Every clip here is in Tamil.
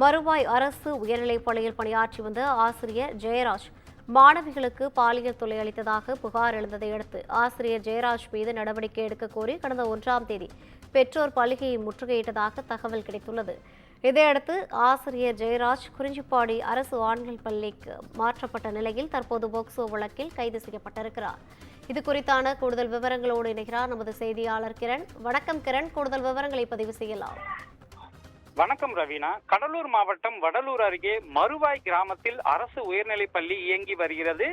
மறுவாய் அரசு உயர்நிலைப் பள்ளியில் பணியாற்றி வந்த ஆசிரியர் ஜெயராஜ் மாணவிகளுக்கு பாலியல் தொல்லை அளித்ததாக புகார் எழுந்ததை அடுத்து ஆசிரியர் ஜெயராஜ் மீது நடவடிக்கை எடுக்க கோரி கடந்த 1ஆம் தேதி பெற்றோர் பள்ளியை முற்றுகையிட்டதாக தகவல் கிடைத்துள்ளது. இதையடுத்து ஆசிரியர் ஜெயராஜ் குறிஞ்சிப்பாடி அரசு ஆண்கள் பள்ளிக்கு மாற்றப்பட்ட நிலையில் தற்போது போக்சோ வழக்கில் கைது செய்யப்பட்டிருக்கிறார். இது குறித்தான கூடுதல் விவரங்களோடு இணைகிறார் நமது செய்தியாளர் கிரண். வணக்கம் கிரண், கூடுதல் விவரங்களை பதிவு செய்யலாம். வணக்கம் ரவீனா. கடலூர் மாவட்டம் வடலூர் அருகே மறுவாய் கிராமத்தில் அரசு உயர்நிலைப் பள்ளி இயங்கி வருகிறது.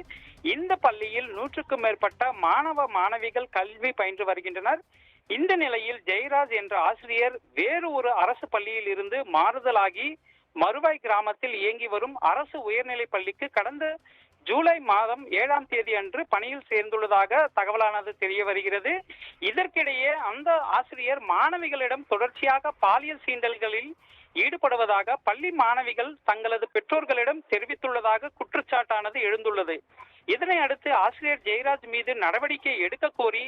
இந்த பள்ளியில் 100க்கும் மேற்பட்ட மாணவ மாணவிகள் கல்வி பயின்று வருகின்றனர். இந்த நிலையில் ஜெயராஜ் என்ற ஆசிரியர் வேறு ஒரு அரசு பள்ளியில் இருந்து மாறுதலாகி மறுவாய் கிராமத்தில் இயங்கி வரும் அரசு உயர்நிலைப் பள்ளிக்கு கடந்த ஜூலை மாதம் 7ஆம் தேதி அன்று பணியில் சேர்ந்துள்ளதாக தகவலானது தெரிய வருகிறது. இதற்கிடையே அந்த ஆசிரியர் மாணவிகளிடம் தொடர்ச்சியாக பாலியல் சீண்டல்களில் ஈடுபடுவதாக பள்ளி மாணவிகள் தங்களது பெற்றோர்களிடம் தெரிவித்துள்ளதாக குற்றச்சாட்டானது எழுந்துள்ளது. இதனை அடுத்து ஆசிரியர் ஜெயராஜ் மீது நடவடிக்கை எடுக்க கோரி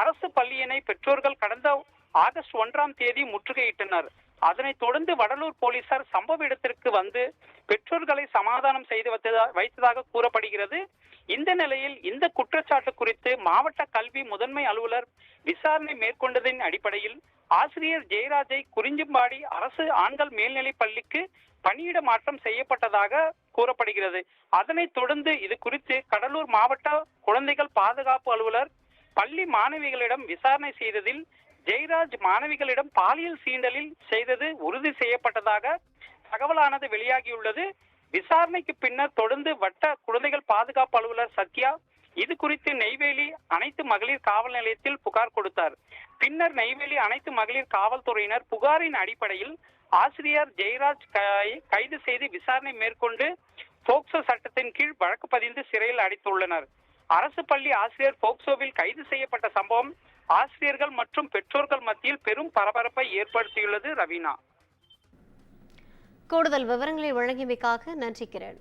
அரசு பள்ளியினை பெற்றோர்கள் கடந்த ஆகஸ்ட் 1ஆம் தேதி முற்றுகையிட்டனர். அதனைத் தொடர்ந்து வடலூர் போலீசார் சம்பவ இடத்திற்கு வந்து பெற்றோர்களை சமாதானம் செய்து வைத்ததாக கூறப்படுகிறது. இந்த நிலையில் இந்த குற்றச்சாட்டு குறித்து மாவட்ட கல்வி முதன்மை அலுவலர் விசாரணை மேற்கொண்டதின் அடிப்படையில் ஆசிரியர் ஜெயராஜை குறிஞ்சிப்பாடி அரசு ஆண்கள் மேல்நிலைப் பள்ளிக்கு பணியிட மாற்றம் செய்யப்பட்டதாக கூறப்படுகிறது. அதனைத் தொடர்ந்து இது குறித்து கடலூர் மாவட்ட குழந்தைகள் பாதுகாப்பு அலுவலர் பள்ளி மாணவிகளிடம் விசாரணை செய்ததில் ஜெயராஜ் மாணவிகளிடம் பாலியல் சீண்டலில் செய்தது உறுதி செய்யப்பட்டதாக தகவலானது வெளியாகியுள்ளது. விசாரணைக்கு பின்னர் தொடர்ந்து வட்ட குழந்தைகள் பாதுகாப்பு அலுவலர் சத்யா இது குறித்து நெய்வேலி அனைத்து மகளிர் காவல் நிலையத்தில் புகார் கொடுத்தார். பின்னர் நெய்வேலி அனைத்து மகளிர் காவல்துறையினர் புகாரின் அடிப்படையில் ஆசிரியர் ஜெயராஜ் கைது செய்து விசாரணை மேற்கொண்டு போக்சோ சட்டத்தின் கீழ் வழக்கு பதிந்து சிறையில் அடைத்துள்ளனர். அரசு பள்ளி ஆசிரியர் போக்சோவில் கைது செய்யப்பட்ட சம்பவம் ஆசிரியர்கள் மற்றும் பெற்றோர்கள் மத்தியில் பெரும் பரபரப்பை ஏற்படுத்தியுள்ளது. ரவீனா, கூடுதல் விவரங்களை வழங்கியமைக்காக நன்றி கிரண்.